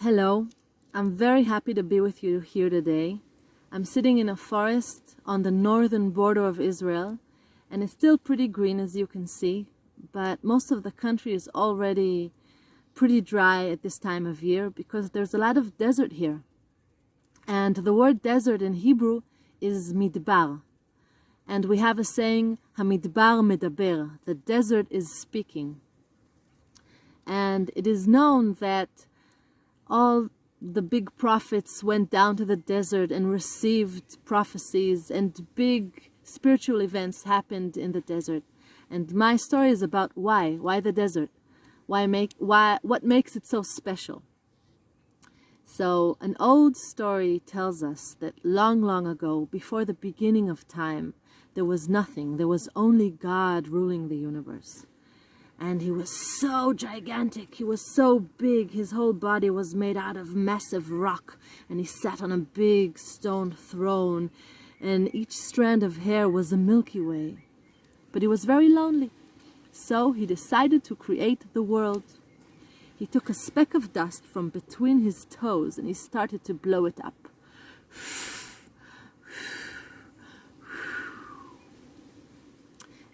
Hello, I'm very happy to be with you here today. I'm sitting in a forest on the northern border of Israel, and it's still pretty green as you can see, but most of the country is already pretty dry at this time of year because there's a lot of desert here. And the word desert in Hebrew is midbar. And we have a saying, Hamidbar medaber, the desert is speaking. And it is known that all the big prophets went down to the desert and received prophecies, and big spiritual events happened in the desert. And my story is about why the desert? What makes it so special? So an old story tells us that long, long ago, before the beginning of time, there was nothing. There was only God ruling the universe. And he was so gigantic, he was so big, his whole body was made out of massive rock, and he sat on a big stone throne, and each strand of hair was a Milky Way. But he was very lonely, so he decided to create the world. He took a speck of dust from between his toes, and he started to blow it up.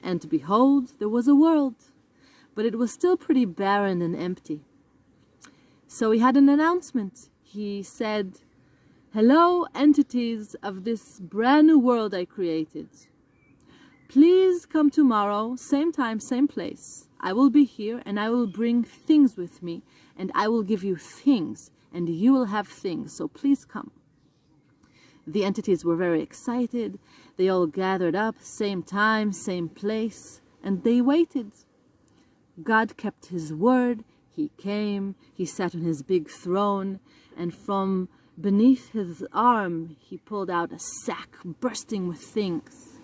And behold, there was a world. But it was still pretty barren and empty. So he had an announcement. He said, "Hello, entities of this brand new world I created. Please come tomorrow, same time, same place. I will be here and I will bring things with me, and I will give you things and you will have things. So please come." The entities were very excited. They all gathered up, same time, same place, and they waited. God kept his word. He came, he sat on his big throne, and from beneath his arm, he pulled out a sack bursting with things.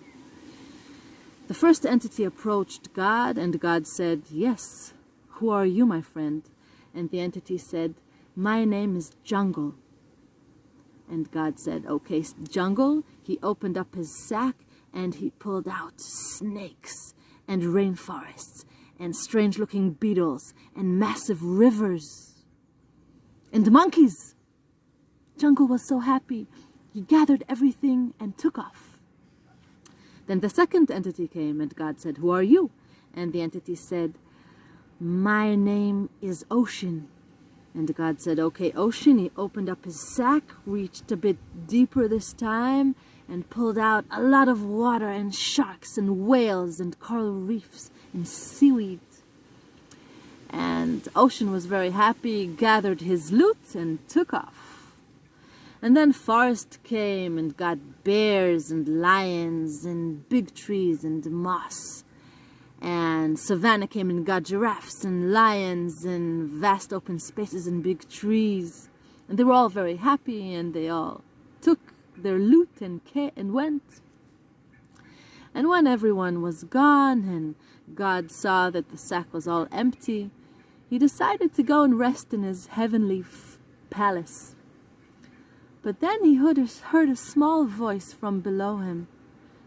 The first entity approached God, and God said, "Yes, who are you, my friend?" And the entity said, "My name is Jungle." And God said, "Okay, Jungle." He opened up his sack, and he pulled out snakes and rainforests and strange-looking beetles, and massive rivers, and monkeys. Jungle was so happy. He gathered everything and took off. Then the second entity came, and God said, "Who are you?" And the entity said, "My name is Ocean." And God said, "Okay, Ocean." He opened up his sack, reached a bit deeper this time, and pulled out a lot of water and sharks and whales and coral reefs and seaweed. And Ocean was very happy, gathered his loot and took off. And then forest came and got bears and lions and big trees and moss. And savannah came and got giraffes and lions and vast open spaces and big trees. And they were all very happy, and they all took their loot and went. And when everyone was gone and God saw that the sack was all empty, he decided to go and rest in his heavenly palace. But then he heard a small voice from below him,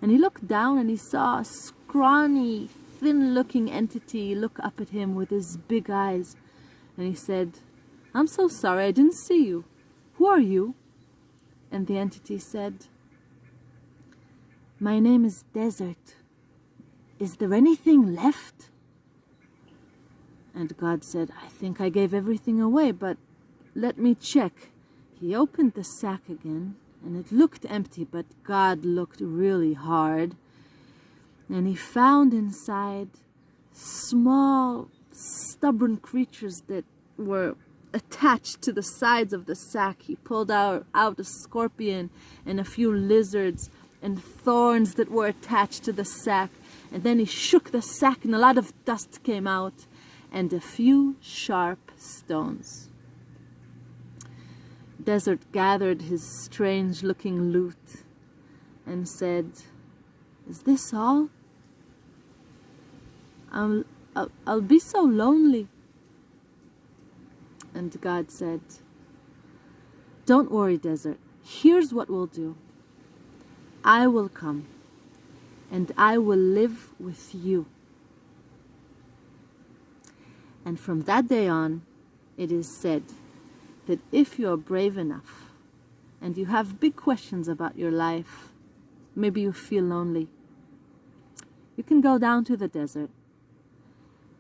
and he looked down and he saw a scrawny, thin-looking entity look up at him with his big eyes. And he said, "I'm so sorry, I didn't see you. Who are you?" And the entity said, "My name is Desert. Is there anything left?" And God said, "I think I gave everything away, but let me check." He opened the sack again, and it looked empty, but God looked really hard. And he found inside small, stubborn creatures that were attached to the sides of the sack. He pulled out a scorpion and a few lizards and thorns that were attached to the sack. And then he shook the sack, and a lot of dust came out, and a few sharp stones. Desert gathered his strange-looking loot and said, "Is this all? I'll be so lonely." And God said, "Don't worry, Desert. Here's what we'll do. I will come, and I will live with you." And from that day on, it is said that if you are brave enough and you have big questions about your life, maybe you feel lonely, you can go down to the desert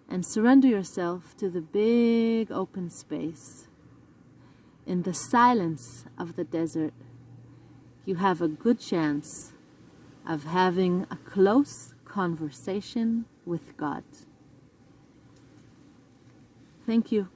and surrender yourself to the big open space. In the silence of the desert, you have a good chance of having a close conversation with God. Thank you.